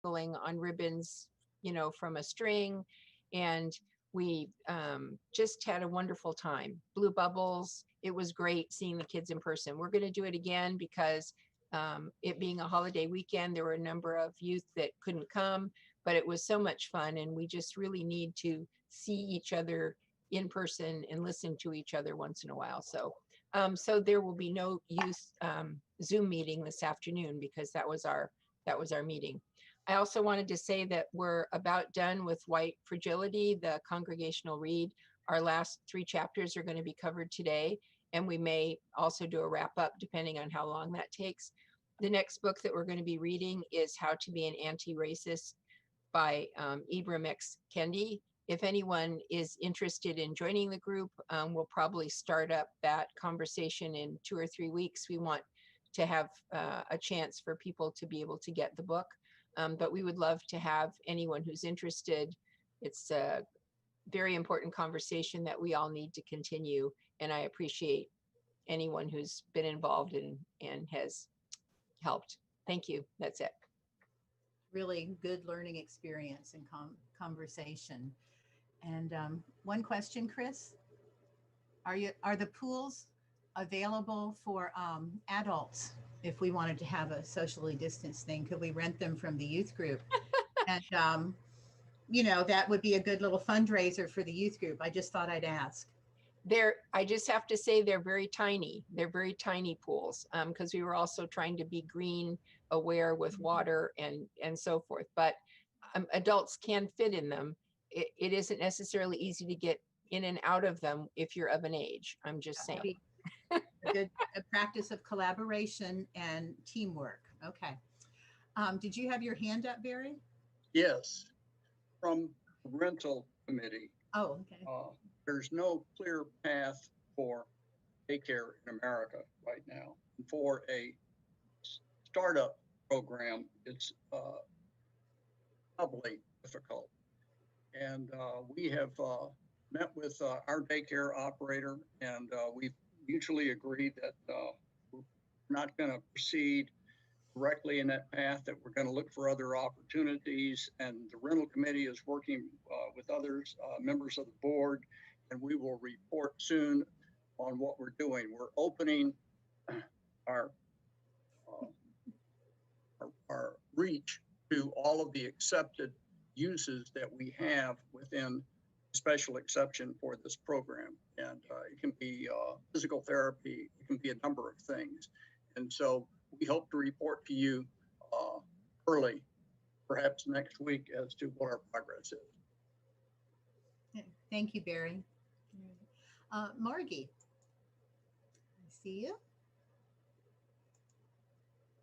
on ribbons, from a string. And we just had a wonderful time. Blew bubbles. It was great seeing the kids in person. We're going to do it again because it being a holiday weekend, there were a number of youth that couldn't come, but it was so much fun. And we just really need to see each other in person and listen to each other once in a while. So there will be no youth Zoom meeting this afternoon because that was our meeting. I also wanted to say that we're about done with White Fragility, the congregational read. Our last 3 chapters are going to be covered today, and we may also do a wrap up depending on how long that takes. The next book that we're going to be reading is How to Be an Anti-Racist by Ibram X. Kendi. If anyone is interested in joining the group, we'll probably start up that conversation in 2 or 3 weeks. We want to have a chance for people to be able to get the book. But we would love to have anyone who's interested. It's a very important conversation that we all need to continue. And I appreciate anyone who's been involved and has helped. Thank you. That's it. Really good learning experience and conversation. And one question, Chris, are the pools available for adults? If we wanted to have a socially distanced thing, could we rent them from the youth group? And that would be a good little fundraiser for the youth group. I just thought I'd ask. I just have to say they're very tiny. They're very tiny pools because we were also trying to be green aware with water and so forth. But adults can fit in them. It isn't necessarily easy to get in and out of them if you're of an age. I'm just saying. A practice of collaboration and teamwork. Okay. Did you have your hand up, Barry? Yes. From the rental committee. Oh, okay. There's no clear path for daycare in America right now. For a startup program, it's doubly difficult. And we have met with our daycare operator, and we've mutually agreed that we're not going to proceed directly in that path, that we're going to look for other opportunities. And the rental committee is working with others, members of the board, and we will report soon on what we're doing. We're opening our reach to all of the accepted uses that we have within special exception for this program. And it can be physical therapy, it can be a number of things. And so we hope to report to you early, perhaps next week, as to what our progress is. Thank you, Barry. Margie, I see you.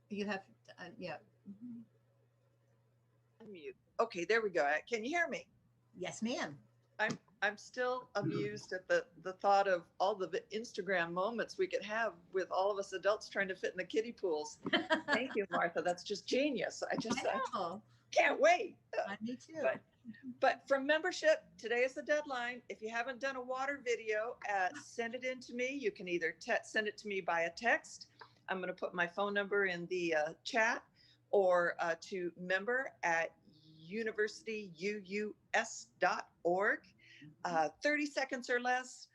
You have, yeah. Unmute. Okay, there we go. Can you hear me? Yes, ma'am. I'm still amused at the thought of all the Instagram moments we could have with all of us adults trying to fit in the kiddie pools. Thank you, Martha. That's just genius. I can't wait. Me too. But from membership, today is the deadline. If you haven't done a water video, send it in to me. You can either send it to me by a text. I'm going to put my phone number in the chat, or to member@universityuus.org. 30 seconds or less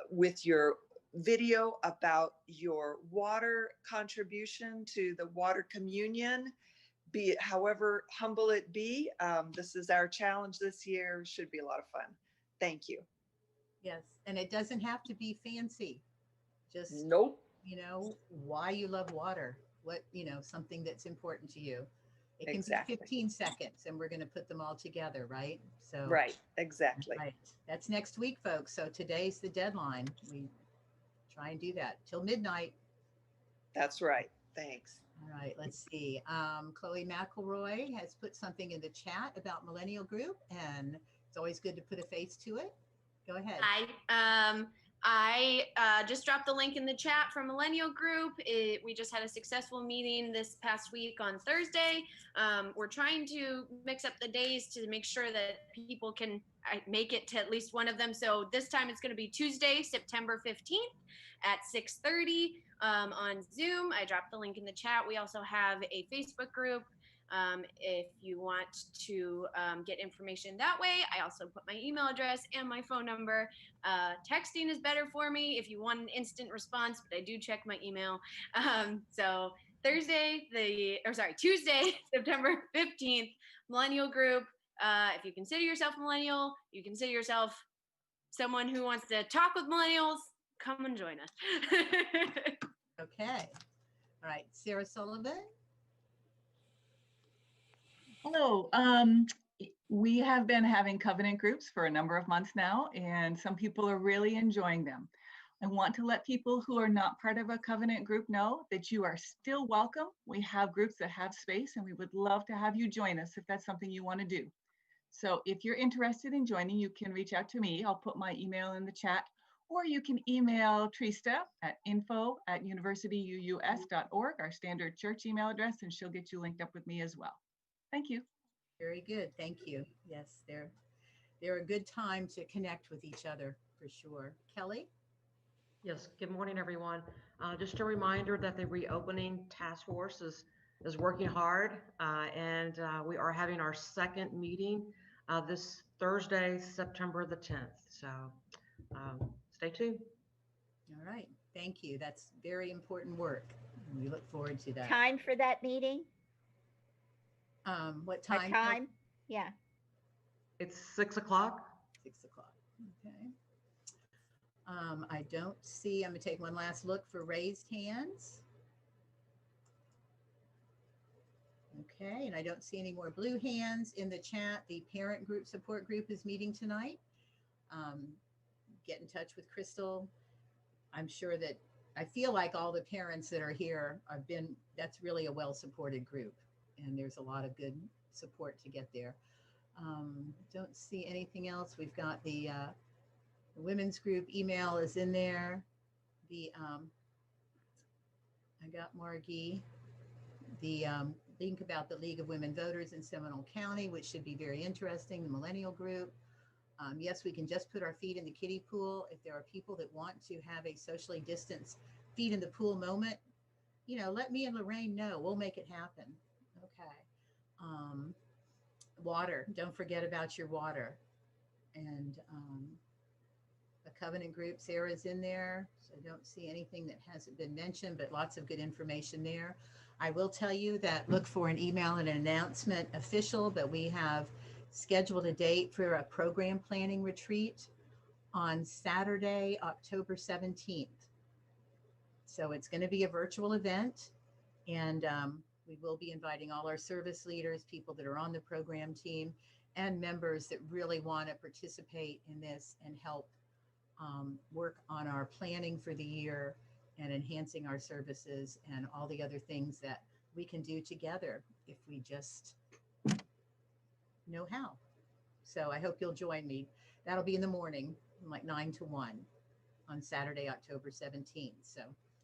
with your video about your water contribution to the water communion, be it however humble it be. This is our challenge this year. Should be a lot of fun. Thank you. Yes, and it doesn't have to be fancy. Just nope. Why you love water, what, something that's important to you. It can be 15 seconds and we're going to put them all together, right? So right, exactly. Right. That's next week, folks. So today's the deadline. We try and do that till midnight. That's right. Thanks. All right, let's see. Chloe McElroy has put something in the chat about Millennial Group, and it's always good to put a face to it. Go ahead. I just dropped the link in the chat from Millennial Group. We just had a successful meeting this past week on Thursday. We're trying to mix up the days to make sure that people can make it to at least one of them. So this time it's going to be Tuesday, September 15th at 6:30 on Zoom. I dropped the link in the chat. We also have a Facebook group If you want to get information that way, I also put my email address and my phone number. Texting is better for me if you want an instant response, but I do check my email. So Tuesday, September 15th, Millennial Group. If you consider yourself millennial, you consider yourself someone who wants to talk with millennials, come and join us. Okay. All right. Sarah Sullivan. Hello. We have been having covenant groups for a number of months now, and some people are really enjoying them. I want to let people who are not part of a covenant group know that you are still welcome. We have groups that have space, and we would love to have you join us if that's something you want to do. So if you're interested in joining, you can reach out to me. I'll put my email in the chat, or you can email Trista at info@universityuus.org, our standard church email address, and she'll get you linked up with me as well. Thank you. Very good. Thank you. Yes, they're a good time to connect with each other for sure. Kelly? Yes, good morning, everyone. Just a reminder that the reopening task force is working hard, and we are having our second meeting this Thursday, September the 10th. So stay tuned. All right. Thank you. That's very important work. We look forward to that. Time for that meeting? What A time? time? Yeah. It's 6 o'clock. 6 o'clock. Okay. I don't see, I'm going to take one last look for raised hands. Okay, and I don't see any more blue hands in the chat. The parent group support group is meeting tonight. Get in touch with Crystal. I'm sure that I feel like all the parents that are here that's really a well-supported group, and there's a lot of good support to get there. Don't see anything else. We've got the women's group email is in there. I got Margie, the link about the League of Women Voters in Seminole County, which should be very interesting, the millennial group. Yes, we can just put our feet in the kiddie pool. If there are people that want to have a socially distanced feet in the pool moment, let me and Lorraine know. We'll make it happen. Okay. Water. Don't forget about your water. And a covenant group, Sarah's in there. So I don't see anything that hasn't been mentioned, but lots of good information there. I will tell you that look for an email and an announcement official, but we have scheduled a date for a program planning retreat on Saturday, October 17th. So it's going to be a virtual event, and we will be inviting all our service leaders, people that are on the program team, and members that really want to participate in this and help work on our planning for the year and enhancing our services and all the other things that we can do together if we just know how. So I hope you'll join me. That'll be in the morning, from like 9 to 1 on Saturday, October 17th. So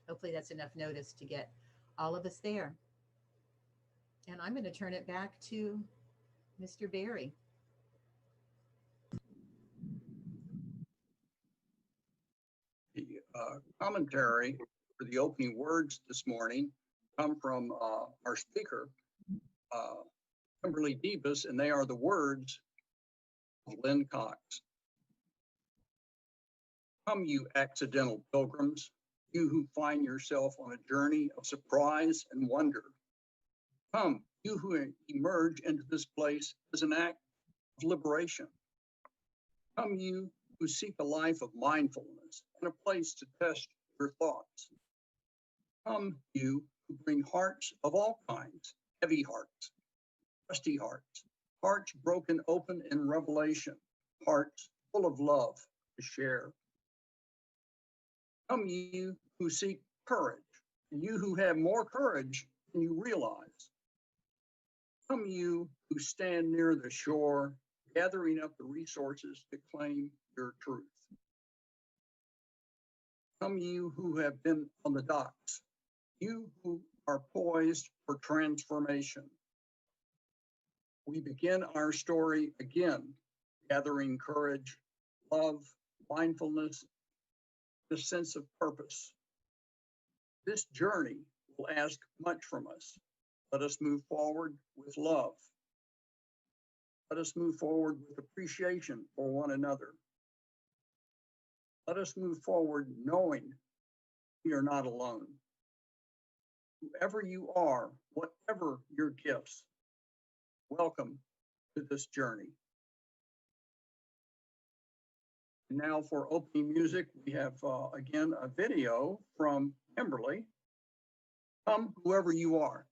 hopefully that's enough notice to get all of us there. And I'm going to turn it back to Mr. Berry. The commentary for the opening words this morning come from our speaker, Kimberley Debus, and they are the words of Lynn Cox. Come, you accidental pilgrims, you who find yourself on a journey of surprise and wonder. Come, you who emerge into this place as an act of liberation. Come, you who seek a life of mindfulness and a place to test your thoughts. Come, you who bring hearts of all kinds, heavy hearts, crusty hearts, hearts broken open in revelation, hearts full of love to share. Come, you who seek courage, and you who have more courage than you realize. Come, you who stand near the shore, gathering up the resources to claim your truth. Come, you who have been on the docks, you who are poised for transformation. We begin our story again, gathering courage, love, mindfulness, a sense of purpose. This journey will ask much from us, Let us move forward with love. Let us move forward with appreciation for one another. Let us move forward knowing we are not alone. Whoever you are, whatever your gifts, welcome to this journey. And now for opening music, we have again a video from Kimberley. Come, whoever you are.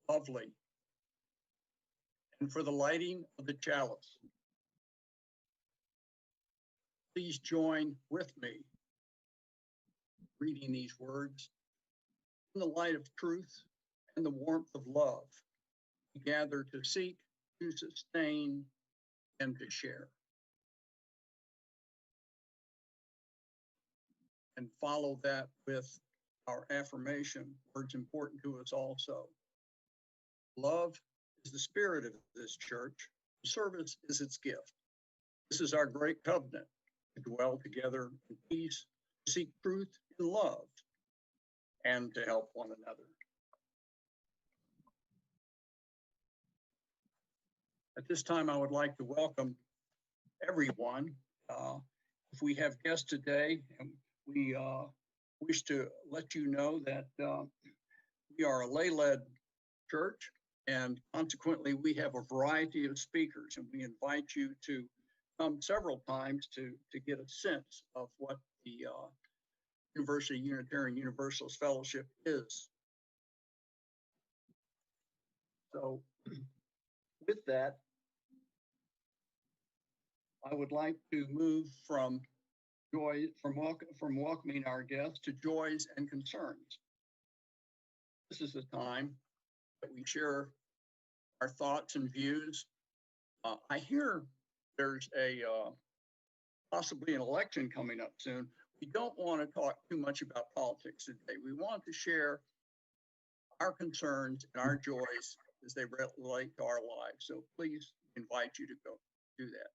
Lovely. And for the lighting of the chalice, please join with me reading these words. In the light of truth and the warmth of love, we gather to seek, to sustain, and to share. And follow that with our affirmation, words important to us also. Love is the spirit of this church. Service is its gift. This is our great covenant, to dwell together in peace, to seek truth in love, and to help one another. At this time, I would like to welcome everyone. If we have guests today, we wish to let you know that we are a lay-led church, and consequently, we have a variety of speakers, and we invite you to come several times to get a sense of what the University Unitarian Universalist Fellowship is. So with that, I would like to move from welcoming our guests to joys and concerns. This is the time that we share our thoughts and views. I hear there's possibly an election coming up soon. We don't want to talk too much about politics today. We want to share our concerns and our joys as they relate to our lives. So please invite you to go do that.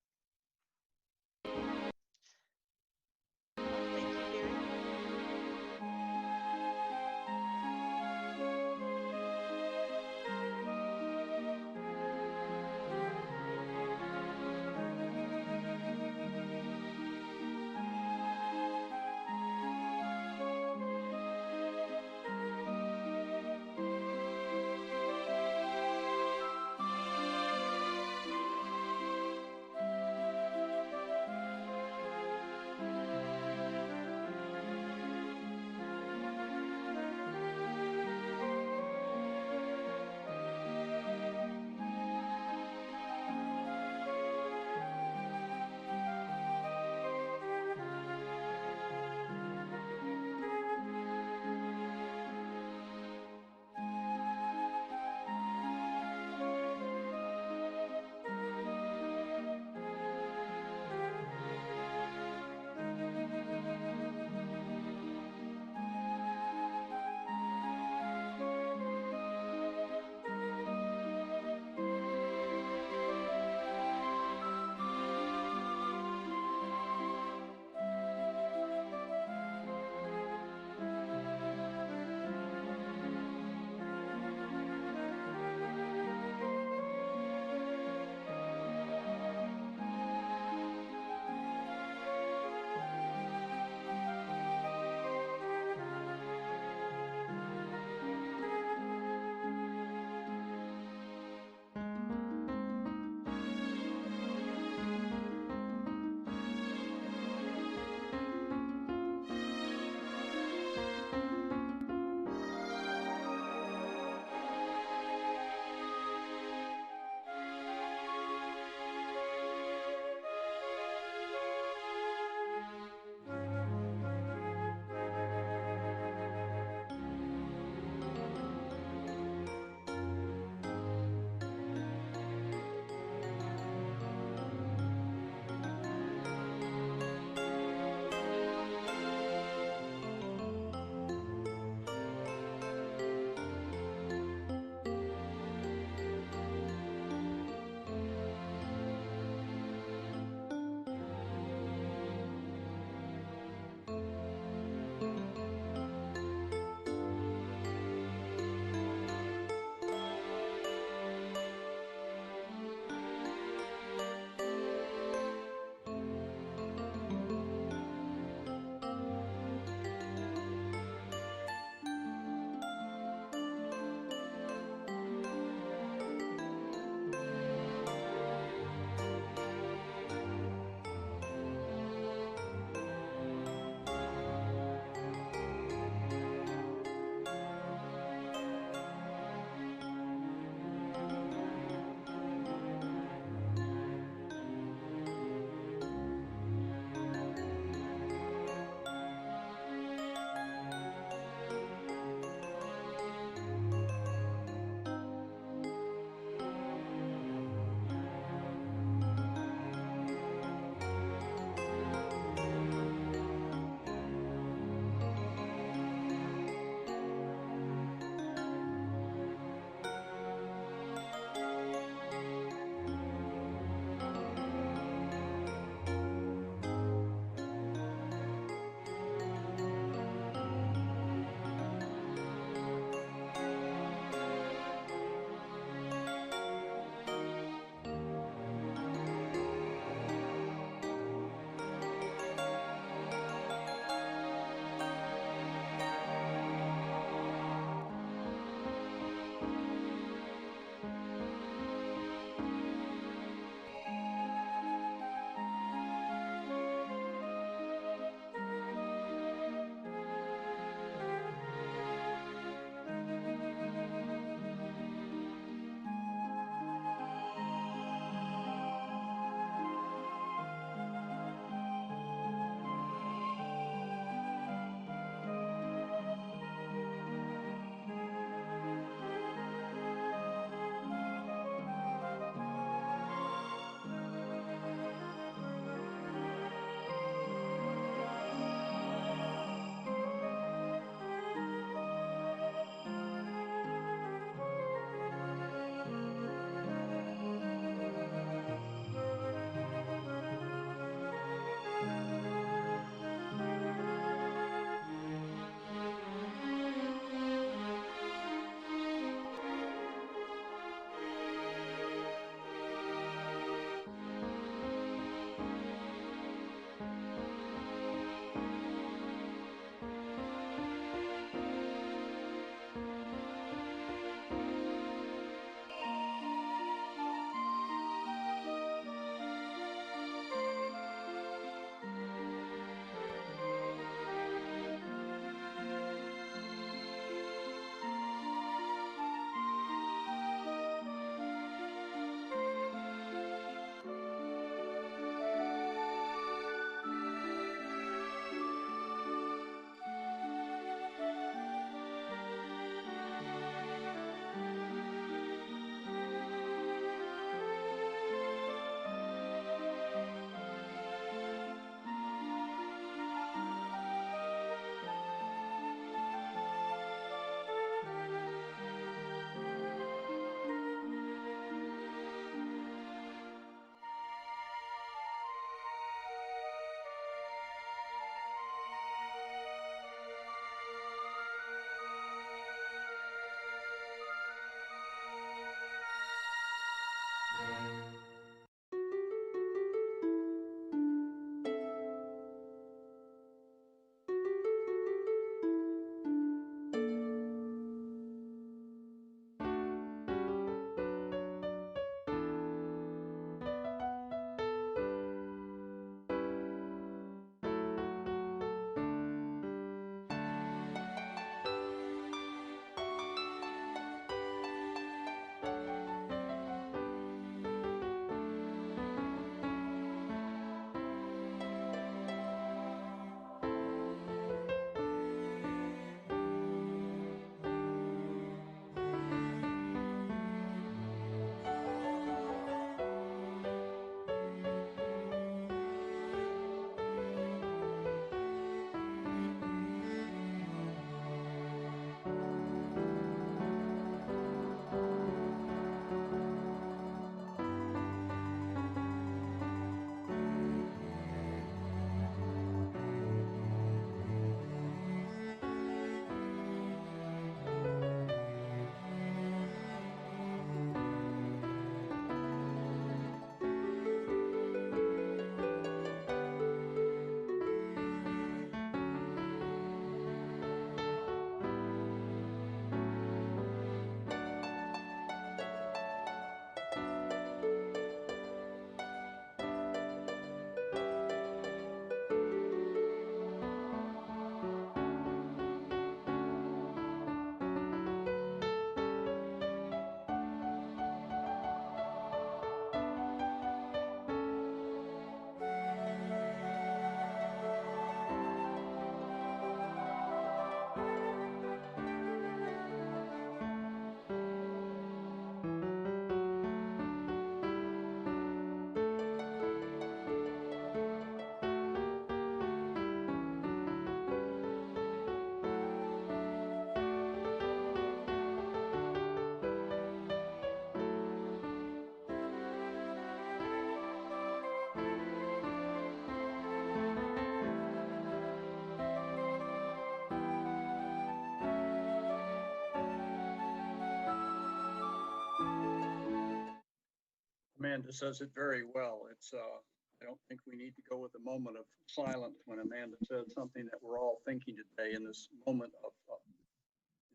Amanda says it very well. It's, I don't think we need to go with a moment of silence when Amanda said something that we're all thinking today in this moment of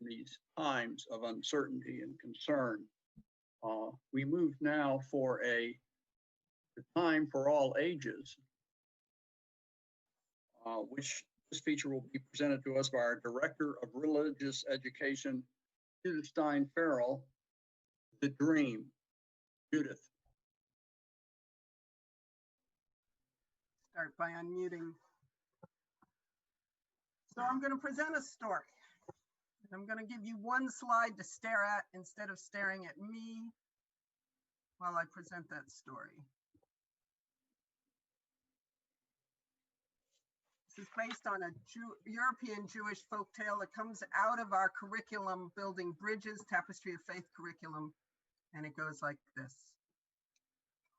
in these times of uncertainty and concern. We move now for a time for all ages, which this feature will be presented to us by our Director of Religious Education, Judith Stein Farrell, The Dream. Judith. Start by unmuting. So I'm going to present a story. I'm going to give you one slide to stare at instead of staring at me while I present that story. This is based on a European Jewish folktale that comes out of our curriculum, Building Bridges, Tapestry of Faith curriculum, and it goes like this.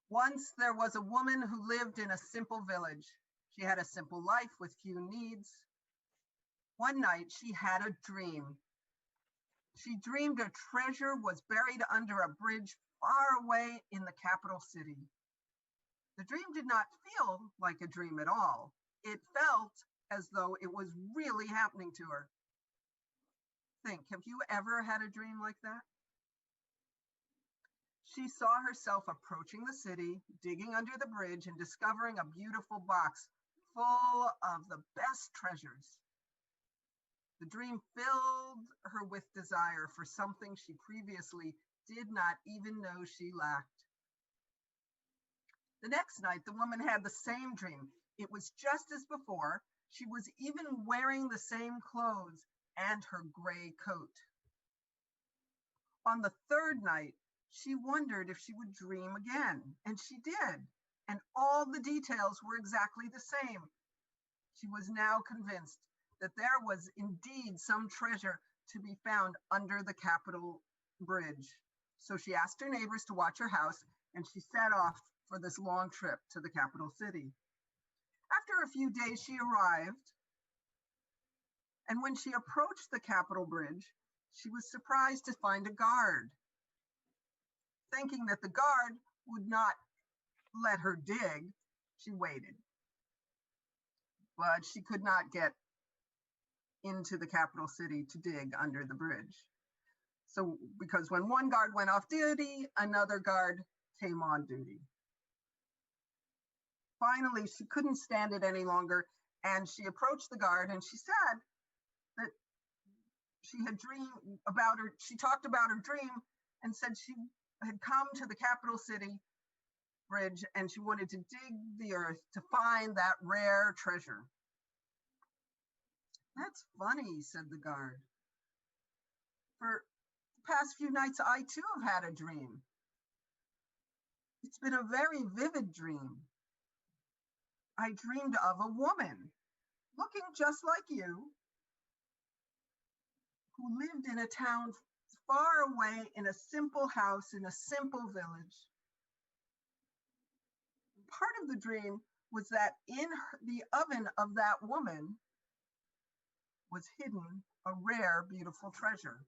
Once there was a woman who lived in a simple village. She had a simple life with few needs. One night she had a dream. She dreamed a treasure was buried under a bridge far away in the capital city. The dream did not feel like a dream at all. It felt as though it was really happening to her. Think, have you ever had a dream like that? She saw herself approaching the city, digging under the bridge and discovering a beautiful box full of the best treasures. The dream filled her with desire for something she previously did not even know she lacked. The next night, the woman had the same dream. It was just as before. She was even wearing the same clothes and her gray coat. On the third night, she wondered if she would dream again, and she did, and all the details were exactly the same. She was now convinced that there was indeed some treasure to be found under the Capitol Bridge. So she asked her neighbors to watch her house, and she set off for this long trip to the capital city. After a few days, she arrived, and when she approached the Capitol Bridge, she was surprised to find a guard. Thinking that the guard would not let her dig, she waited. But she could not get into the capital city to dig under the bridge. So, because when one guard went off duty, another guard came on duty. Finally, she couldn't stand it any longer, and she approached the guard and she said that she had dreamed about her, she talked about her dream and said she had come to the capital city bridge and she wanted to dig the earth to find that rare treasure. That's funny, said the guard. For the past few nights, I too have had a dream. It's been a very vivid dream. I dreamed of a woman looking just like you, who lived in a town far away in a simple house in a simple village. Part of the dream was that in the oven of that woman was hidden a rare, beautiful treasure.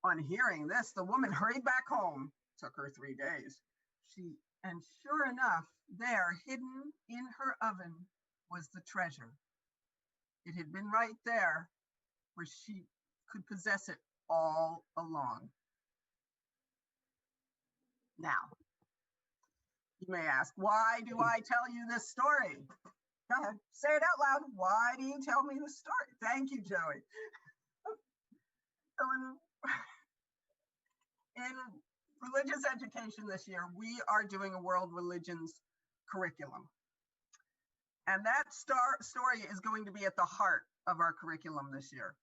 On hearing this, the woman hurried back home. Took her 3 days. And sure enough, there, hidden in her oven, was the treasure. It had been right there where she could possess it all along. Now, you may ask, why do I tell you this story? Go ahead, say it out loud. Why do you tell me this story? Thank you, Joey. So in religious education this year, we are doing a world religions curriculum. And that story is going to be at the heart of our curriculum this year.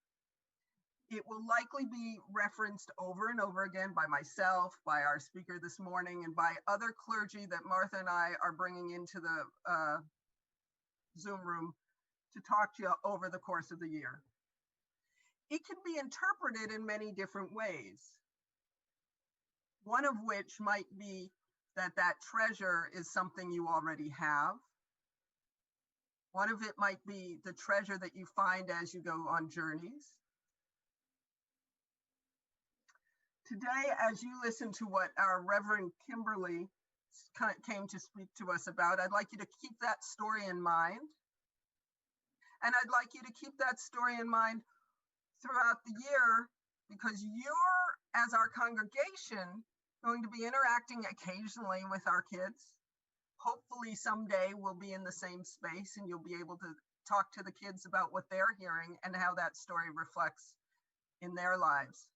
It will likely be referenced over and over again by myself, by our speaker this morning, and by other clergy that Martha and I are bringing into the Zoom room to talk to you over the course of the year. It can be interpreted in many different ways. One of which might be that that treasure is something you already have. One of it might be the treasure that you find as you go on journeys. Today, as you listen to what our Reverend Kimberly came to speak to us about, I'd like you to keep that story in mind. And I'd like you to keep that story in mind throughout the year, because you're, as our congregation, going to be interacting occasionally with our kids. Hopefully someday we'll be in the same space and you'll be able to talk to the kids about what they're hearing and how that story reflects in their lives.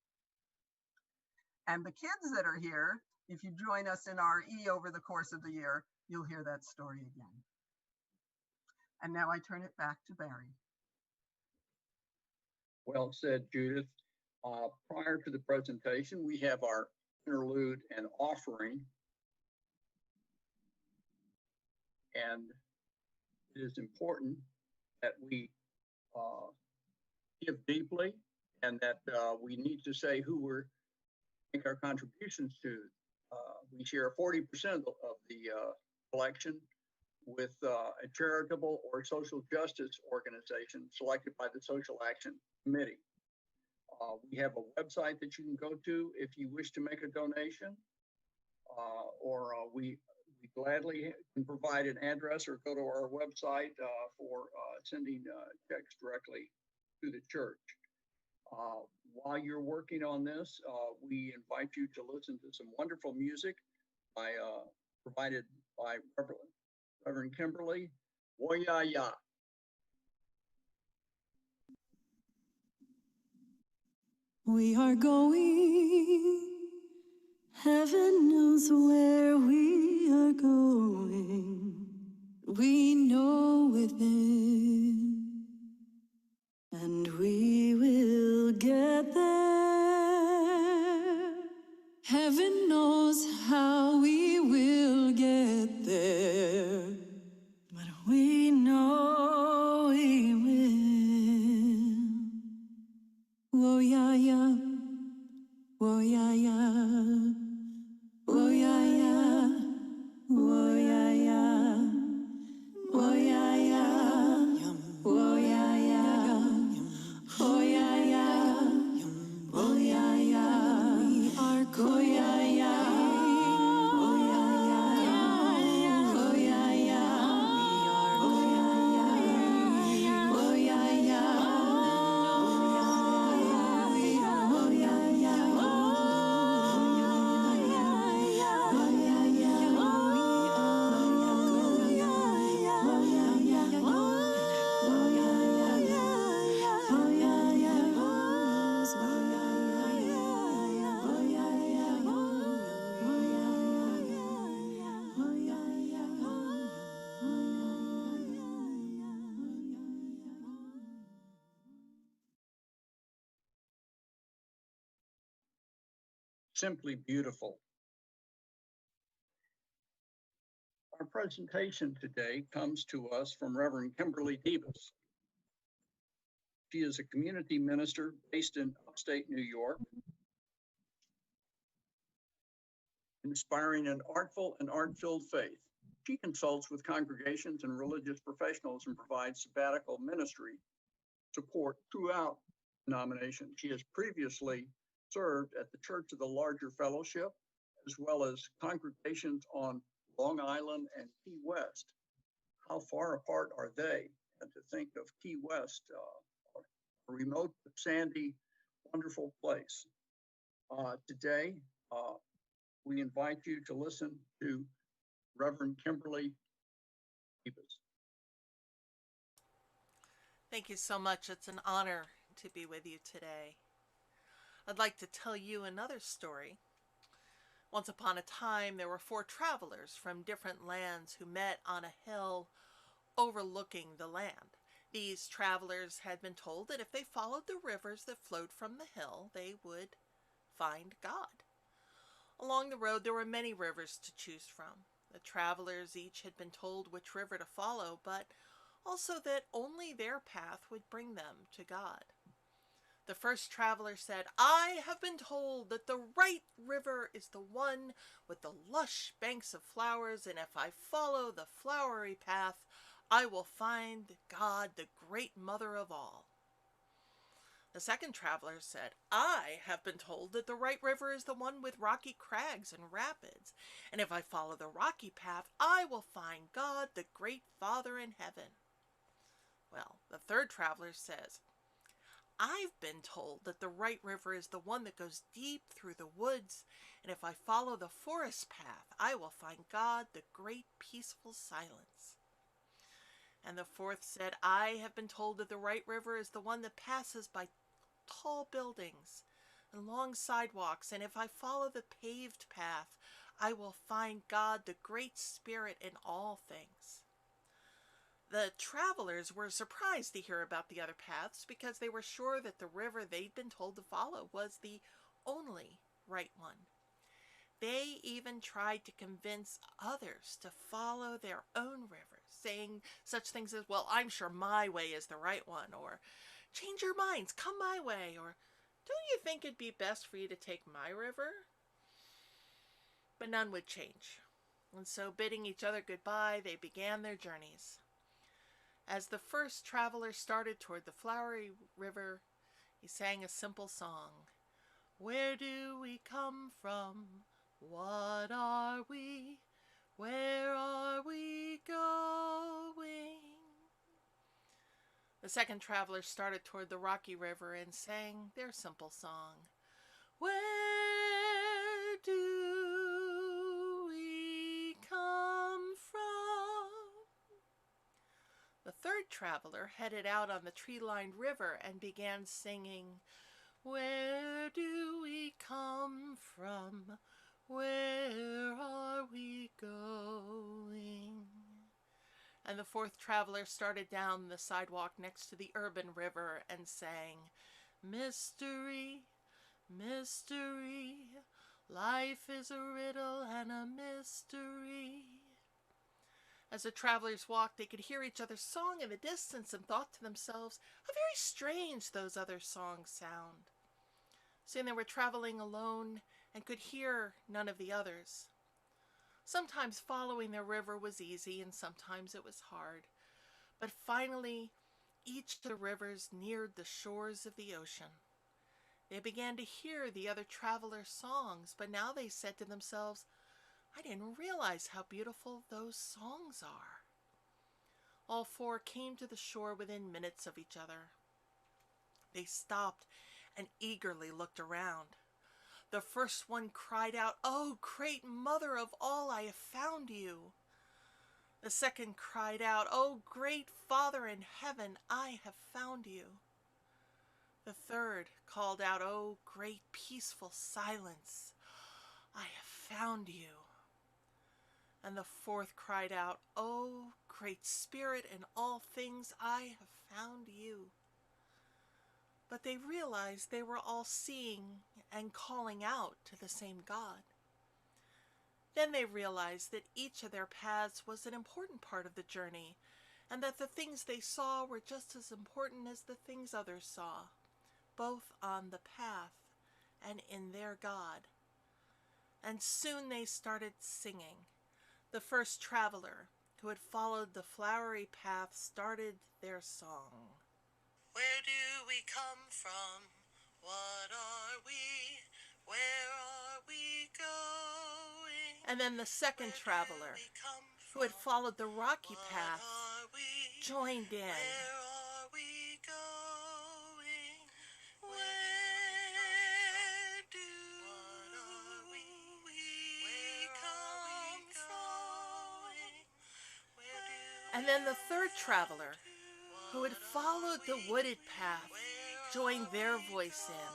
And the kids that are here, if you join us in RE over the course of the year, you'll hear that story again. And now I turn it back to Barry. Well said, Judith. Prior to the presentation, we have our interlude and offering. And it is important that we give deeply, and that we need to say who we're make our contributions to. We share 40% of the collection with a charitable or social justice organization selected by the Social Action Committee. We have a website that you can go to if you wish to make a donation, or we gladly can provide an address or go to our website for sending checks directly to the church. While you're working on this, we invite you to listen to some wonderful music provided by Reverend Kimberley. Woyaya. We are going, heaven knows where we are going. We know within, and we will get there. Heaven knows how we will get there, but we know we will. Whoa, yeah, yeah. Whoa, yeah, yeah. Whoa, yeah, yeah. Whoa, yeah, yeah. Whoa, yeah, yeah. Whoa, yeah, yeah. Whoa, yeah, yeah. Whoa, yeah, yeah. We are going. Yeah, yeah. Whoa, yeah, yeah. Whoa, yeah, yeah. We are going. Whoa, yeah, yeah. Simply beautiful. Our presentation today comes to us from Reverend Kimberley Debus. She is a community minister based in upstate New York, inspiring an artful and art-filled faith. She consults with congregations and religious professionals and provides sabbatical ministry support throughout the denomination. She has previously served at the Church of the Larger Fellowship, as well as congregations on Long Island and Key West. How far apart are they? And to think of Key West, a remote, sandy, wonderful place. Today, we invite you to listen to Reverend Kimberley Debus. Thank you so much. It's an honor to be with you today. I'd like to tell you another story. Once upon a time, there were 4 travelers from different lands who met on a hill overlooking the land. These travelers had been told that if they followed the rivers that flowed from the hill, they would find God. Along the road, there were many rivers to choose from. The travelers each had been told which river to follow, but also that only their path would bring them to God. The first traveler said, "I have been told that the right river is the one with the lush banks of flowers, and if I follow the flowery path, I will find God, the great mother of all." The second traveler said, I have been told that the right river is the one with rocky crags and rapids, and if I follow the rocky path, I will find God, the great Father in heaven. Well, the third traveler says, I've been told that the right river is the one that goes deep through the woods, and if I follow the forest path, I will find God, the great peaceful silence. And the fourth said, I have been told that the right river is the one that passes by tall buildings and long sidewalks, and if I follow the paved path, I will find God, the Great Spirit, in all things. The travelers were surprised to hear about the other paths because they were sure that the river they'd been told to follow was the only right one. They even tried to convince others to follow their own rivers, saying such things as, well, I'm sure my way is the right one, or change your minds, come my way, or don't you think it'd be best for you to take my river? But none would change, and so bidding each other goodbye, they began their journeys. As the first traveler started toward the flowery river, he sang a simple song. Where do we come from? What are we? Where are we going? The second traveler started toward the rocky river and sang their simple song. Where do we come from? The third traveler headed out on the tree-lined river and began singing, Where do we come from? Where are we going? And the fourth traveler started down the sidewalk next to the urban river and sang, Mystery, mystery, life is a riddle and a mystery. As the travelers walked, they could hear each other's song in the distance and thought to themselves, how very strange those other songs sound. Soon they were traveling alone and could hear none of the others. Sometimes following their river was easy and sometimes it was hard. But finally, each of the rivers neared the shores of the ocean. They began to hear the other travelers' songs, but now they said to themselves, I didn't realize how beautiful those songs are. All four came to the shore within minutes of each other. They stopped and eagerly looked around. The first one cried out, Oh, great mother of all, I have found you. The second cried out, Oh, great Father in heaven, I have found you. The third called out, Oh, great peaceful silence, I have found you. And the fourth cried out, Oh, great Spirit in all things, I have found you. But they realized they were all seeing and calling out to the same God. Then they realized that each of their paths was an important part of the journey, and that the things they saw were just as important as the things others saw, both on the path and in their God. And soon they started singing. The first traveler, who had followed the flowery path, started their song. Where do we come from? What are we? Where are we going? And then the second traveler, who had followed the rocky path, joined in. Where are we going? Where do we come from? And then the third traveler, who had followed the wooded path, joined their voice in.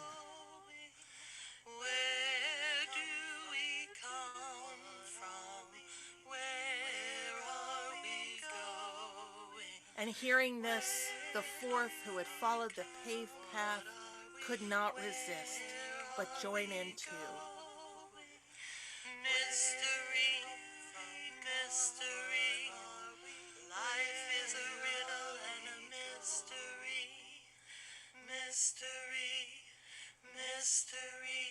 Where do we come from? Where are we going? And hearing this, the fourth, who had followed the paved path, could not resist, but join in too. Mystery, mystery, life is a riddle and a mystery. Mystery, mystery,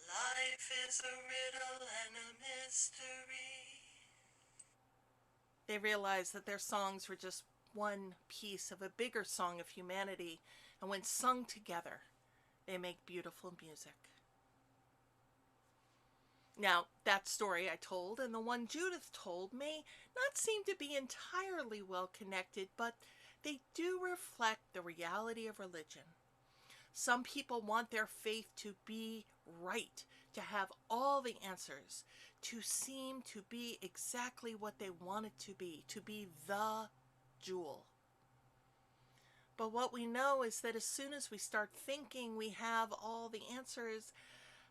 life is a riddle and a mystery. They realized that their songs were just one piece of a bigger song of humanity, and when sung together, they make beautiful music. Now, that story I told and the one Judith told may not seem to be entirely well connected, but they do reflect the reality of religion. Some people want their faith to be right, to have all the answers, to seem to be exactly what they want it to be the jewel. But what we know is that as soon as we start thinking we have all the answers,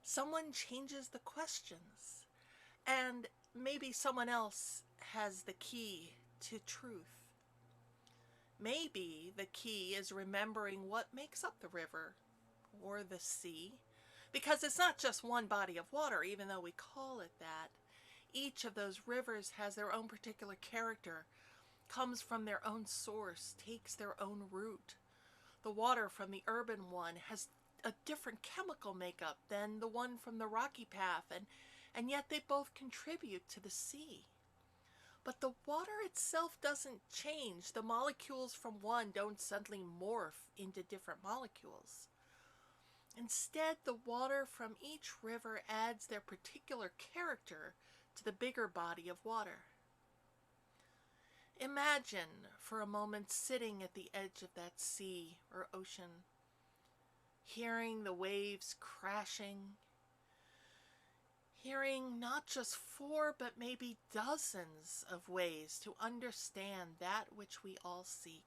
someone changes the questions, and maybe someone else has the key to truth. Maybe the key is remembering what makes up the river or the sea, because it's not just one body of water, even though we call it that. Each of those rivers has their own particular character, comes from their own source, takes their own route. The water from the urban one has a different chemical makeup than the one from the rocky path, and yet they both contribute to the sea. But the water itself doesn't change. The molecules from one don't suddenly morph into different molecules. Instead, the water from each river adds their particular character to the bigger body of water. Imagine for a moment sitting at the edge of that sea or ocean, hearing the waves crashing, hearing not just 4, but maybe dozens of ways to understand that which we all seek.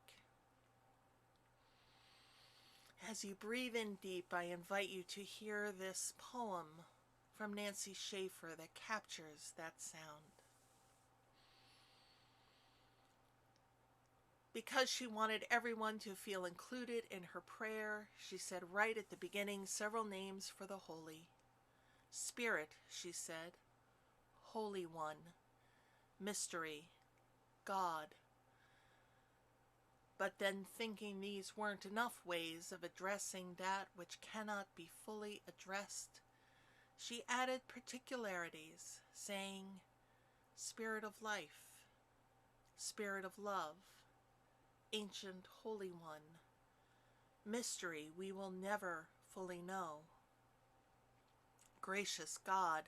As you breathe in deep, I invite you to hear this poem from Nancy Schaefer that captures that sound. Because she wanted everyone to feel included in her prayer, she said right at the beginning several names for the holy. Spirit, she said, Holy One, Mystery, God. But then, thinking these weren't enough ways of addressing that which cannot be fully addressed, she added particularities, saying, Spirit of life, Spirit of love, Ancient Holy One, mystery we will never fully know, gracious God,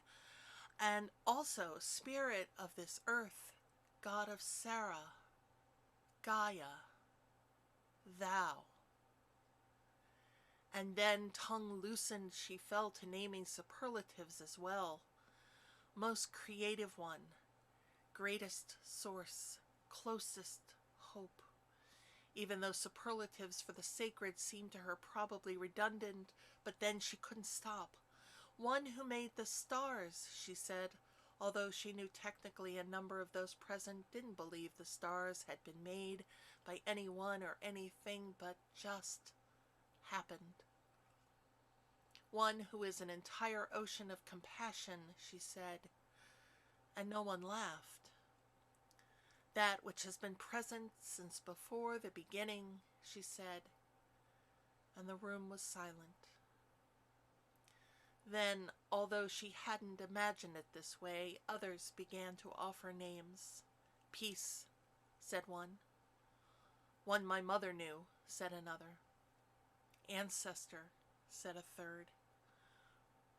and also Spirit of this earth, God of Sarah, Gaia, Thou. And then, tongue loosened, she fell to naming superlatives as well. Most creative one, greatest source, closest hope. Even though superlatives for the sacred seemed to her probably redundant, but then she couldn't stop. One who made the stars, she said, although she knew technically a number of those present didn't believe the stars had been made by anyone or anything, but just happened. One who is an entire ocean of compassion, she said, and no one laughed. That which has been present since before the beginning, she said, and the room was silent. Then, although she hadn't imagined it this way, others began to offer names. Peace, said one. One my mother knew, said another. Ancestor, said a third.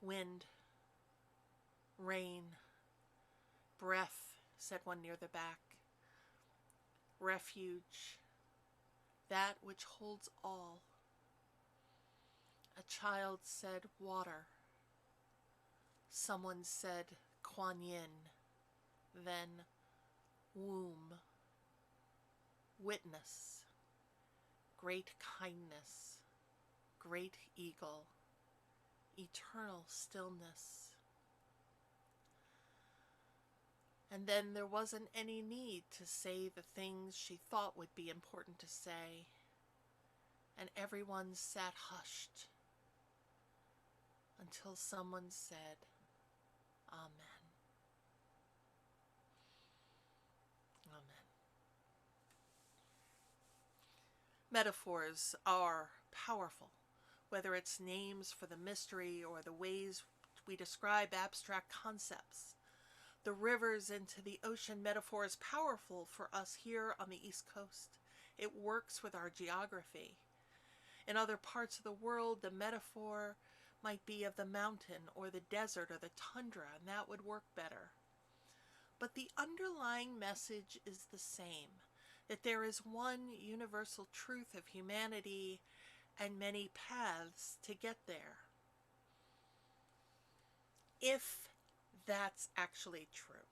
Wind, rain, breath, said one near the back. Refuge, that which holds all. A child said water. Someone said Kuan Yin, then womb. Witness, great kindness, great eagle, eternal stillness. And then there wasn't any need to say the things she thought would be important to say, and everyone sat hushed until someone said, Amen. Amen. Metaphors are powerful, whether it's names for the mystery or the ways we describe abstract concepts. The rivers into the ocean metaphor is powerful for us here on the East Coast. It works with our geography. In other parts of the world, the metaphor might be of the mountain or the desert or the tundra, and that would work better. But the underlying message is the same, that there is one universal truth of humanity and many paths to get there. If that's actually true.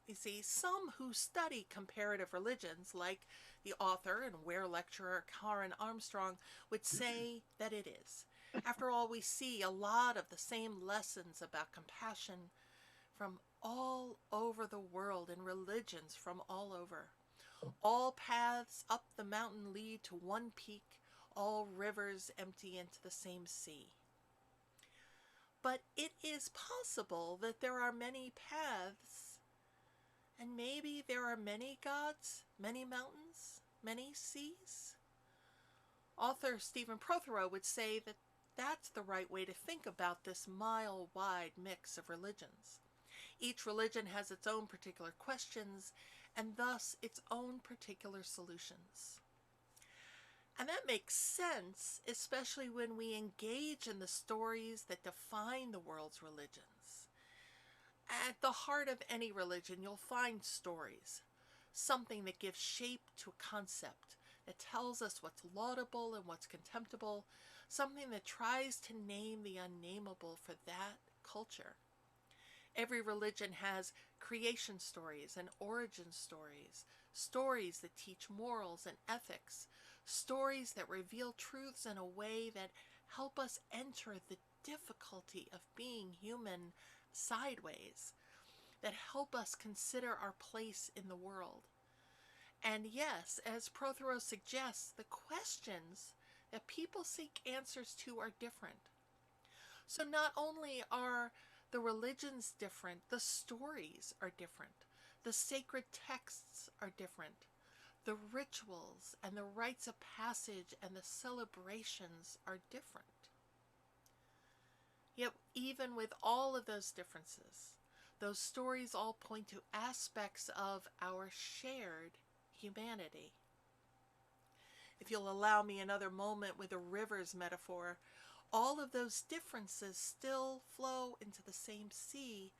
You see, some who study comparative religions, like the author and Ware lecturer Karen Armstrong, would say that it is. After all, we see a lot of the same lessons about compassion from all over the world and religions from all over. All paths up the mountain lead to one peak. All rivers empty into the same sea. But it is possible that there are many paths, and maybe there are many gods, many mountains, many seas. Author Stephen Prothero would say that that's the right way to think about this mile-wide mix of religions. Each religion has its own particular questions, and thus its own particular solutions. And that makes sense, especially when we engage in the stories that define the world's religions. At the heart of any religion, you'll find stories, something that gives shape to a concept, that tells us what's laudable and what's contemptible, something that tries to name the unnameable for that culture. Every religion has creation stories and origin stories, stories that teach morals and ethics, stories that reveal truths in a way that help us enter the difficulty of being human sideways, that help us consider our place in the world. And yes, as Prothero suggests, the questions that people seek answers to are different. So not only are the religions different, the stories are different, the sacred texts are different, the rituals and the rites of passage and the celebrations are different. Yet even with all of those differences, those stories all point to aspects of our shared humanity. If you'll allow me another moment with a rivers metaphor, all of those differences still flow into the same sea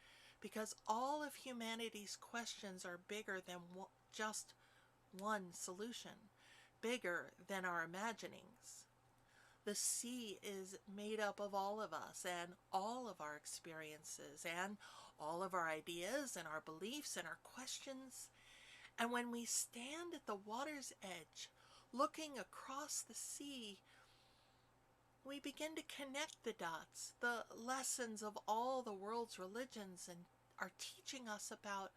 because all of humanity's questions are bigger than just one solution, bigger than our imaginings. The sea is made up of all of us and all of our experiences and all of our ideas and our beliefs and our questions. And when we stand at the water's edge, looking across the sea, we begin to connect the dots, the lessons of all the world's religions, and are teaching us about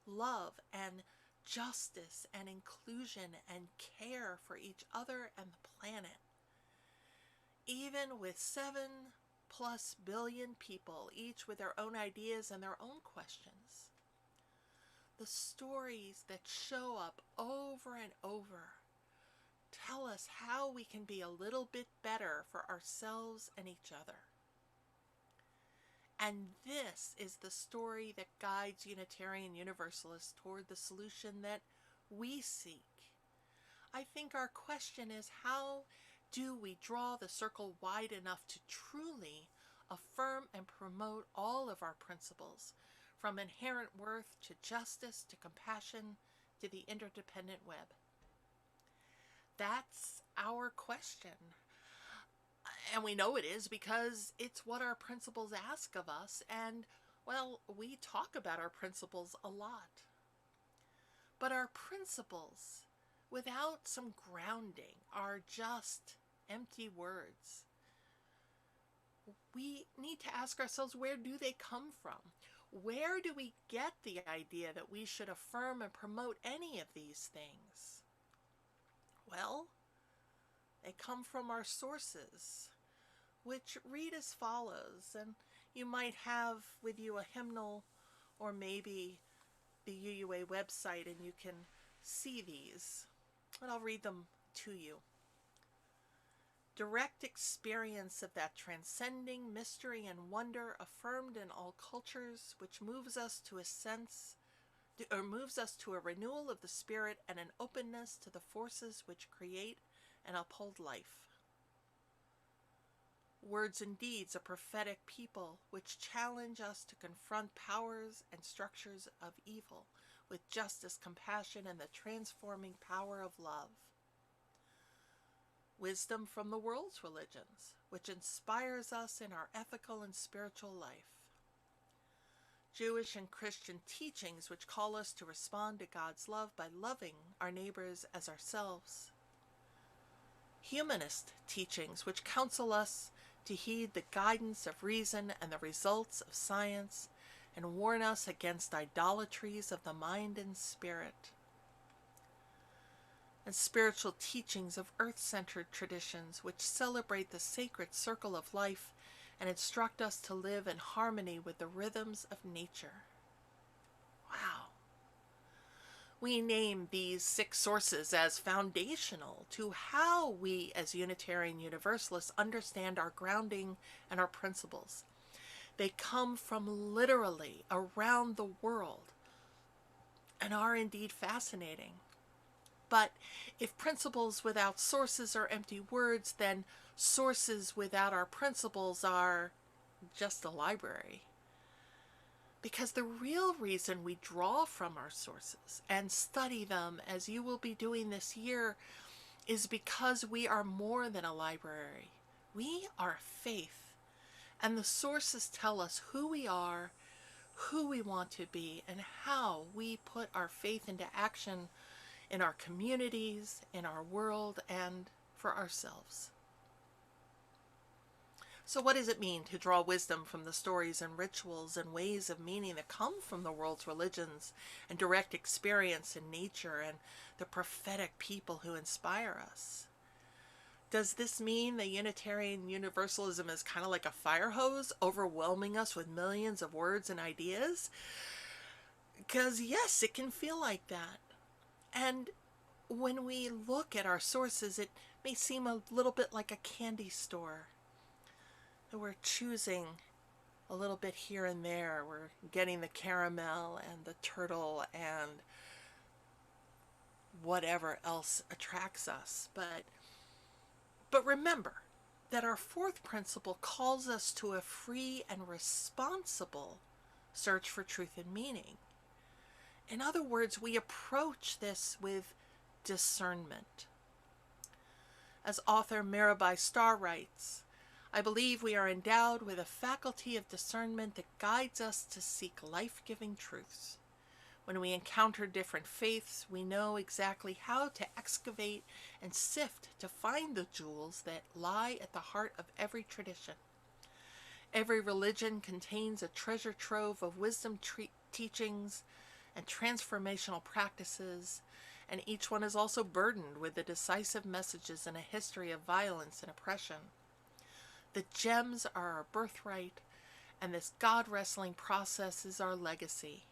love and justice and inclusion and care for each other and the planet. Even with 7+ billion people, each with their own ideas and their own questions, the stories that show up over and over tell us how we can be a little bit better for ourselves and each other. And this is the story that guides Unitarian Universalists toward the solution that we seek. I think our question is, how do we draw the circle wide enough to truly affirm and promote all of our principles, from inherent worth to justice to compassion to the interdependent web? That's our question. And we know it is because it's what our principles ask of us, and, well, we talk about our principles a lot. But our principles, without some grounding, are just empty words. We need to ask ourselves, where do they come from? Where do we get the idea that we should affirm and promote any of these things? Well, they come from our sources, which read as follows, and you might have with you a hymnal or maybe the UUA website, and you can see these, and I'll read them to you. Direct experience of that transcending mystery and wonder affirmed in all cultures, which moves us to a sense moves us to a renewal of the spirit and an openness to the forces which create and uphold life. Words and deeds, a prophetic people which challenge us to confront powers and structures of evil with justice, compassion, and the transforming power of love. Wisdom from the world's religions, which inspires us in our ethical and spiritual life. Jewish and Christian teachings which call us to respond to God's love by loving our neighbors as ourselves. Humanist teachings which counsel us to heed the guidance of reason and the results of science and warn us against idolatries of the mind and spirit. And spiritual teachings of earth-centered traditions which celebrate the sacred circle of life and instruct us to live in harmony with the rhythms of nature. Wow. We name these 6 sources as foundational to how we as Unitarian Universalists understand our grounding and our principles. They come from literally around the world and are indeed fascinating. But if principles without sources are empty words, then sources without our principles are just a library. Because the real reason we draw from our sources and study them, as you will be doing this year, is because we are more than a library. We are faith. And the sources tell us who we are, who we want to be, and how we put our faith into action in our communities, in our world, and for ourselves. So what does it mean to draw wisdom from the stories and rituals and ways of meaning that come from the world's religions and direct experience in nature and the prophetic people who inspire us? Does this mean that Unitarian Universalism is kind of like a fire hose, overwhelming us with millions of words and ideas? Because yes, it can feel like that. And when we look at our sources, it may seem a little bit like a candy store. We're choosing a little bit here and there. We're getting the caramel and the turtle and whatever else attracts us. But remember that our 4th principle calls us to a free and responsible search for truth and meaning. In other words, we approach this with discernment. As author Mirabai Starr writes, I believe we are endowed with a faculty of discernment that guides us to seek life-giving truths. When we encounter different faiths, we know exactly how to excavate and sift to find the jewels that lie at the heart of every tradition. Every religion contains a treasure trove of wisdom teachings and transformational practices, and each one is also burdened with the decisive messages and a history of violence and oppression. The gems are our birthright, and this God-wrestling process is our legacy.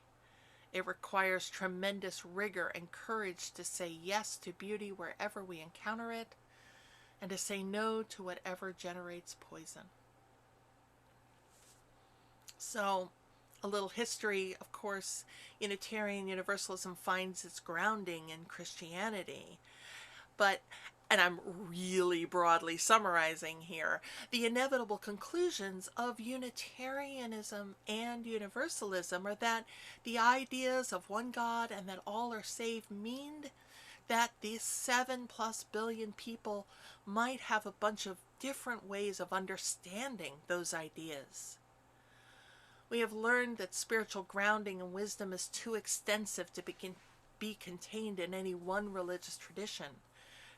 It requires tremendous rigor and courage to say yes to beauty wherever we encounter it, and to say no to whatever generates poison. So, a little history, of course, Unitarian Universalism finds its grounding in Christianity. But, and I'm really broadly summarizing here, the inevitable conclusions of Unitarianism and Universalism are that the ideas of one God and that all are saved mean that these 7+ billion people might have a bunch of different ways of understanding those ideas. We have learned that spiritual grounding and wisdom is too extensive to be contained in any one religious tradition,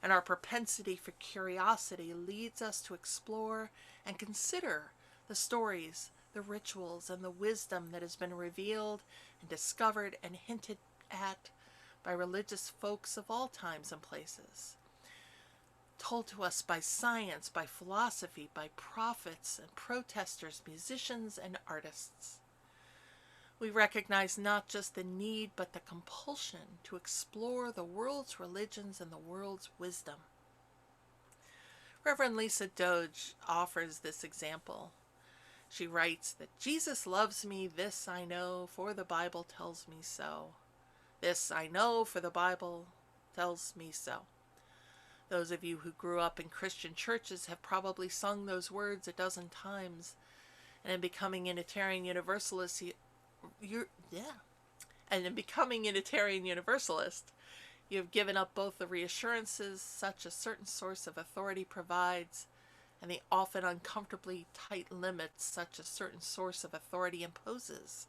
and our propensity for curiosity leads us to explore and consider the stories, the rituals, and the wisdom that has been revealed and discovered and hinted at by religious folks of all times and places, told to us by science, by philosophy, by prophets and protesters, musicians and artists. We recognize not just the need, but the compulsion to explore the world's religions and the world's wisdom. Reverend Lisa Doge offers this example. She writes that Jesus loves me, this I know, for the Bible tells me so. This I know, for the Bible tells me so. Those of you who grew up in Christian churches have probably sung those words a dozen times, and in becoming Unitarian Universalist, you have given up both the reassurances such a certain source of authority provides and the often uncomfortably tight limits such a certain source of authority imposes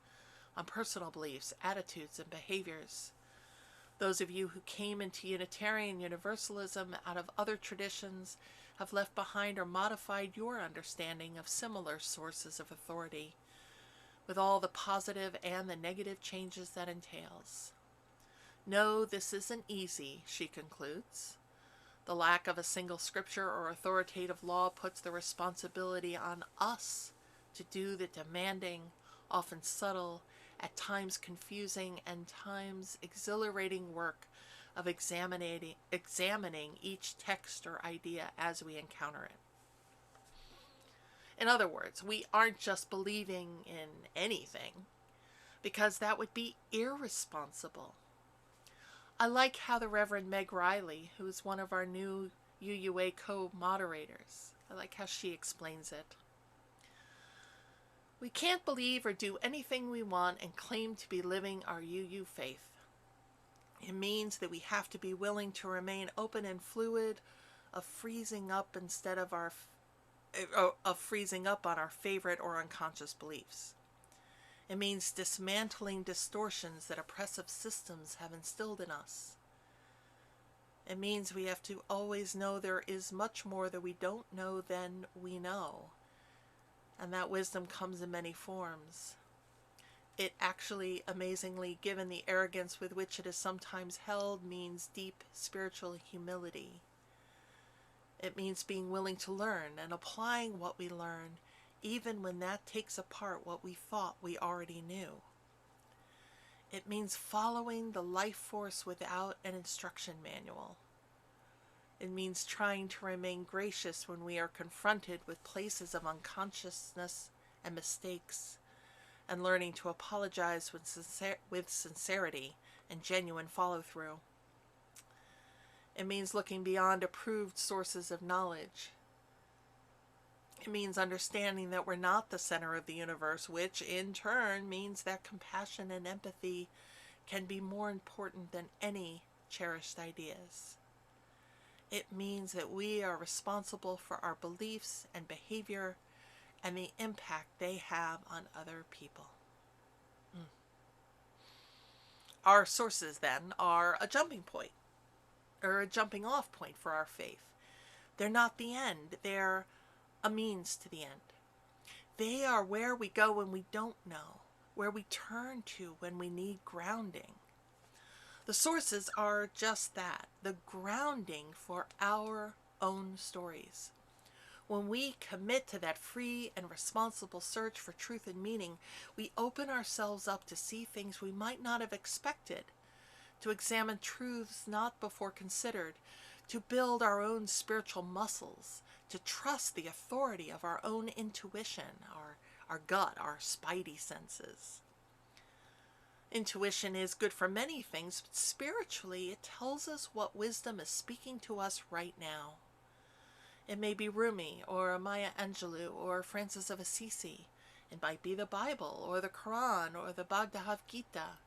on personal beliefs, attitudes, and behaviors. Those of you who came into Unitarian Universalism out of other traditions have left behind or modified your understanding of similar sources of authority, with all the positive and the negative changes that entails. No, this isn't easy, she concludes. The lack of a single scripture or authoritative law puts the responsibility on us to do the demanding, often subtle, at times confusing, and times exhilarating work of examining each text or idea as we encounter it. In other words, we aren't just believing in anything, because that would be irresponsible. I like how the Reverend Meg Riley, who is one of our new UUA co-moderators, I like how she explains it. We can't believe or do anything we want and claim to be living our UU faith. It means that we have to be willing to remain open and fluid, of freezing up on our favorite or unconscious beliefs. It means dismantling distortions that oppressive systems have instilled in us. It means we have to always know there is much more that we don't know than we know, and that wisdom comes in many forms. It actually, amazingly, given the arrogance with which it is sometimes held, means deep spiritual humility. It means being willing to learn and applying what we learn, even when that takes apart what we thought we already knew. It means following the life force without an instruction manual. It means trying to remain gracious when we are confronted with places of unconsciousness and mistakes, and learning to apologize with sincerity and genuine follow-through. It means looking beyond approved sources of knowledge. It means understanding that we're not the center of the universe, which in turn means that compassion and empathy can be more important than any cherished ideas. It means that we are responsible for our beliefs and behavior and the impact they have on other people. Our sources, then, are a jumping point, or a jumping off point for our faith. They're not the end, they're a means to the end. They are where we go when we don't know, where we turn to when we need grounding. The sources are just that, the grounding for our own stories. When we commit to that free and responsible search for truth and meaning, we open ourselves up to see things we might not have expected, to examine truths not before considered, to build our own spiritual muscles, to trust the authority of our own intuition, our gut, our spidey senses. Intuition is good for many things, but spiritually it tells us what wisdom is speaking to us right now. It may be Rumi or Maya Angelou or Francis of Assisi. It might be the Bible or the Quran or the Bhagavad Gita.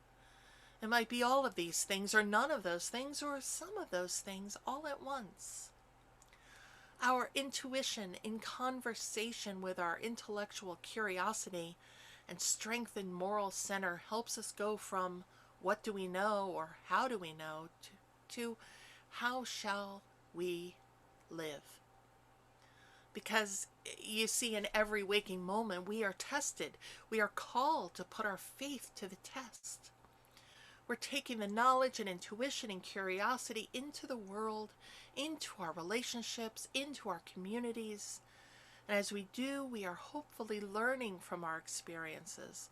It might be all of these things or none of those things or some of those things all at once. Our intuition in conversation with our intellectual curiosity and strengthened moral center helps us go from what do we know or how do we know to how shall we live. Because you see, in every waking moment we are tested. We are called to put our faith to the test. We're taking the knowledge and intuition and curiosity into the world, into our relationships, into our communities. And as we do, we are hopefully learning from our experiences,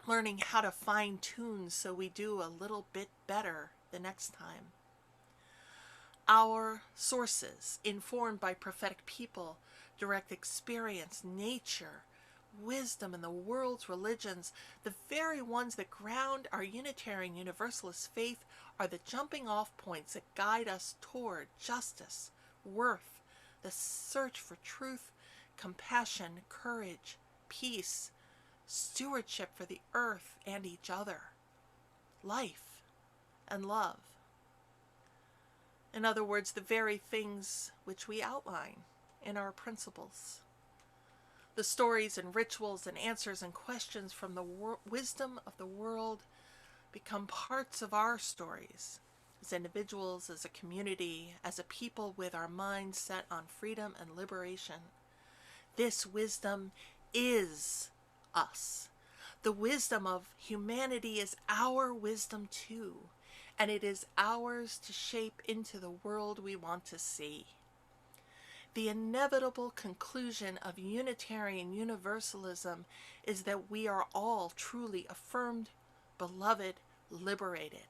learning how to fine-tune so we do a little bit better the next time. Our sources, informed by prophetic people, direct experience, nature, wisdom in the world's religions, the very ones that ground our Unitarian Universalist faith, are the jumping off points that guide us toward justice, worth, the search for truth, compassion, courage, peace, stewardship for the earth and each other, life and love. In other words, the very things which we outline in our principles. The stories and rituals and answers and questions from the wisdom of the world become parts of our stories as individuals, as a community, as a people with our minds set on freedom and liberation. This wisdom is us. The wisdom of humanity is our wisdom too, and it is ours to shape into the world we want to see. The inevitable conclusion of Unitarian Universalism is that we are all truly affirmed, beloved, liberated.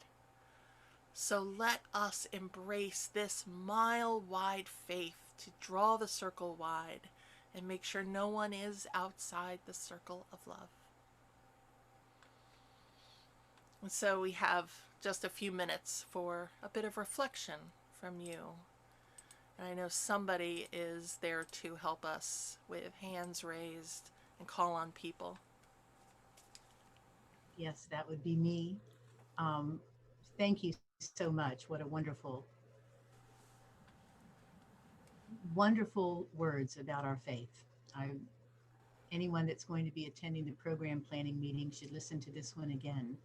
So let us embrace this mile-wide faith to draw the circle wide and make sure no one is outside the circle of love. And so we have just a few minutes for a bit of reflection from you. And I know somebody is there to help us with hands raised and call on people. Yes, that would be me. Thank you so much. What a wonderful, wonderful words about our faith. Anyone that's going to be attending the program planning meeting should listen to this one again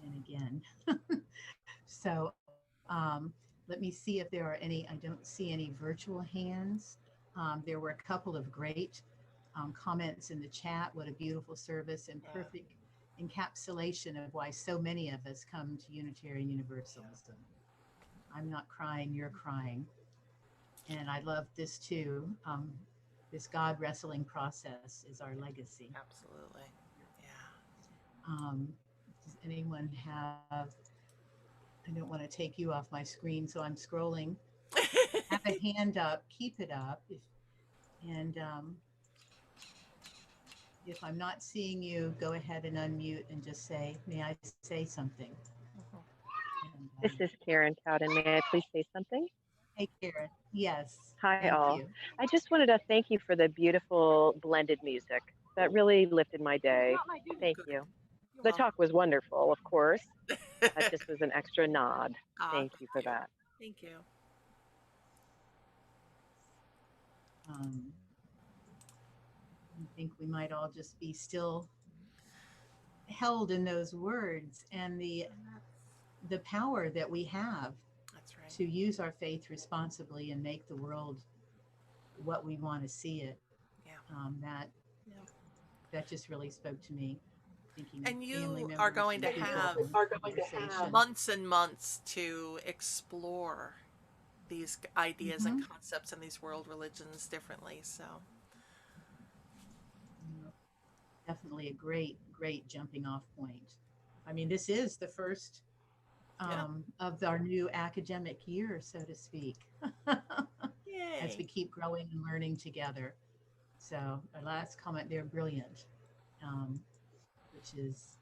and again. So let me see if there are any. I don't see any virtual hands. There were a couple of great comments in the chat. What a beautiful service and perfect encapsulation of why so many of us come to Unitarian Universalism. I'm not crying, you're crying. And I love this too. This God wrestling process is our legacy. Absolutely. Yeah. Does anyone have, I don't want to take you off my screen, so I'm scrolling. Have a hand up, keep it up. If I'm not seeing you, go ahead and unmute and just say, may I say something? This is Karen Cowden. May I please say something? Hey, Karen. Yes. Hi, Thank all. you. I just wanted to thank you for the beautiful blended music. That really lifted my day. Thank you. You're The welcome. talk was wonderful, of course. That just was an extra nod. Thank you for that. Thank you. I think we might all just be still held in those words and the power that we have That's right. to use our faith responsibly and make the world what we want to see it. Yeah. That just really spoke to me. Thinking And you family are members going to and people have and conversation. months and months to explore these ideas and concepts and these world religions differently. So definitely a great jumping off point. I mean, this is the first of our new academic year, so to speak, as we keep growing and learning together. So our last comment, they're brilliant, which is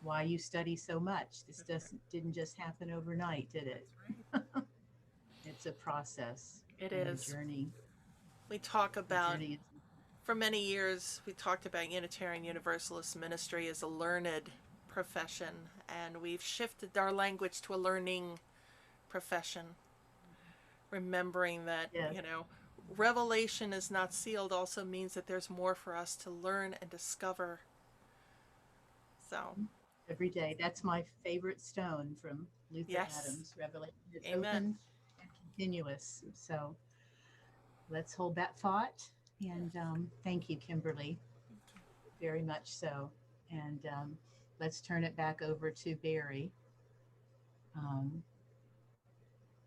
why you study so much. This didn't just happen overnight, did it? That's right. It's a process. It and is. A journey. We talk about, for many years, we talked about Unitarian Universalist ministry as a learned profession, and we've shifted our language to a learning profession, remembering that, you know, revelation is not sealed also means that there's more for us to learn and discover. So every day, that's my favorite stone from Luther Adams. Revelation is open and continuous. So let's hold that thought. And thank you, Kimberly, very much so. And let's turn it back over to Barry,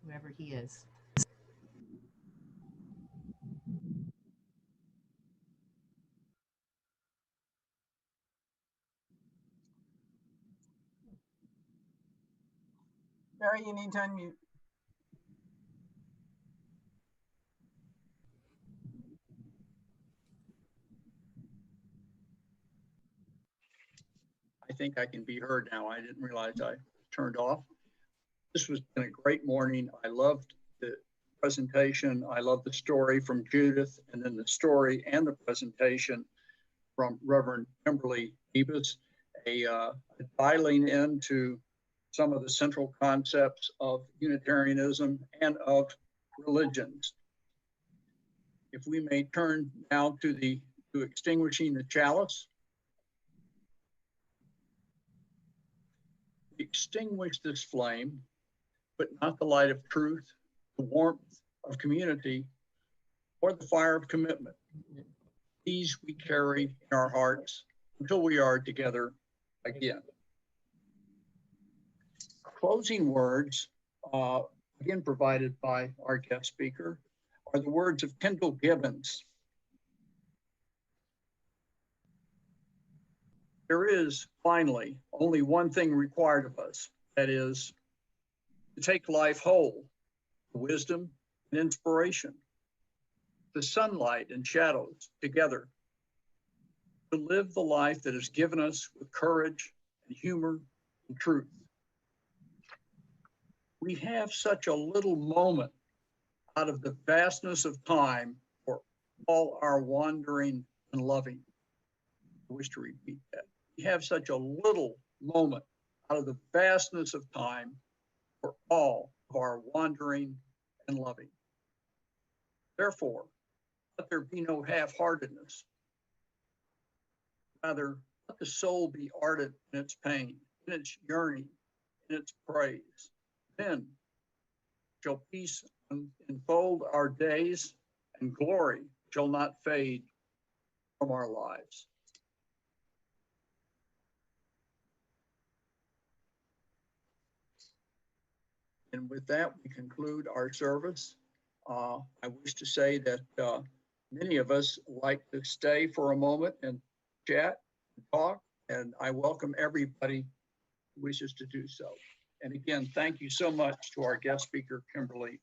wherever he is. Barry, you need to unmute. think I can be heard now. I didn't realize I turned off. This was been a great morning. I loved the presentation. I love the story from Judith, and then the story and the presentation from Reverend Kimberley Debus, a dialing into some of the central concepts of Unitarianism and of religions. If we may turn now to extinguishing the chalice. Extinguish this flame, but not the light of truth, the warmth of community, or the fire of commitment. These we carry in our hearts until we are together again. Closing words, again provided by our guest speaker, are the words of Kendall Gibbons. There is finally only one thing required of us, that is to take life whole, wisdom and inspiration, the sunlight and shadows together, to live the life that is given us with courage and humor and truth. We have such a little moment out of the vastness of time for all our wandering and loving. I wish to repeat that. We have such a little moment out of the vastness of time for all of our wandering and loving. Therefore, let there be no half-heartedness. Rather, let the soul be ardent in its pain, in its yearning, in its praise. Then shall peace enfold our days, and glory shall not fade from our lives. And with that, we conclude our service. I wish to say that many of us like to stay for a moment and chat and talk, and I welcome everybody who wishes to do so. And again, thank you so much to our guest speaker, Kimberley